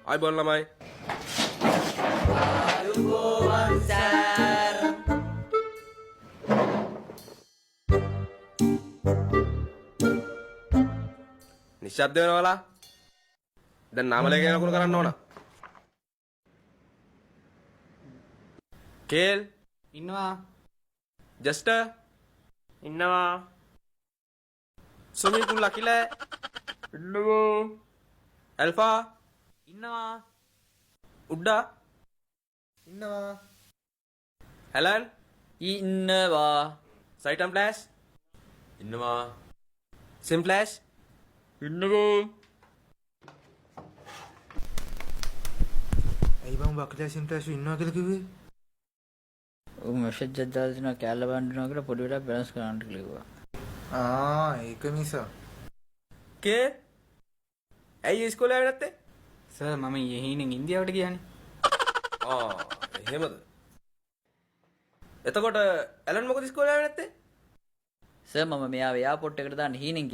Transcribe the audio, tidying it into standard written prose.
ආයිබෝන් ළමයි. ආයුබෝවන් සර්. නිශ්ශබ්ද වෙනවලා. දැන් නාම ලේඛනය ලකුණු කරන්න ඕන. කේල් ඉන්නවා. ජස්ටර් ඉන්නවා. සුමිල් කුල්ලා කිලෑ ඉන්නවා. ඇල්ෆා ඉන්නවා. උඩ්ඩා ඉන්නවා. හැලන් ඉන්නවා. සයිටම් ෆ්ලෑෂ් ඉන්නවා. සිම් ෆ්ලෑෂ් ඉන්නවා. ඇයි බං බක්ලා සිම්ටස් ඉන්නවා කියලා කිව්වේ? උන් මෙසේජ් එකක් දාලා තිනවා කැලල බඳිනවා කියලා පොඩි වෙලක් බැලන්ස් කරන්න කිව්වා. ඒක මිසා. කේ ඇයි ඉස්කෝලේ ආවේ නැත්තේ? සර් මම යෙහිනෙන් ඉන්දියාවට ගියානේ. එහෙමද? එතකොට ඇලන් මොකද ඉස්කෝලේ ආවේ නැත්තේ? සර් මම මෙයාව එයාපෝට් එකට දාන්න හීනෙන්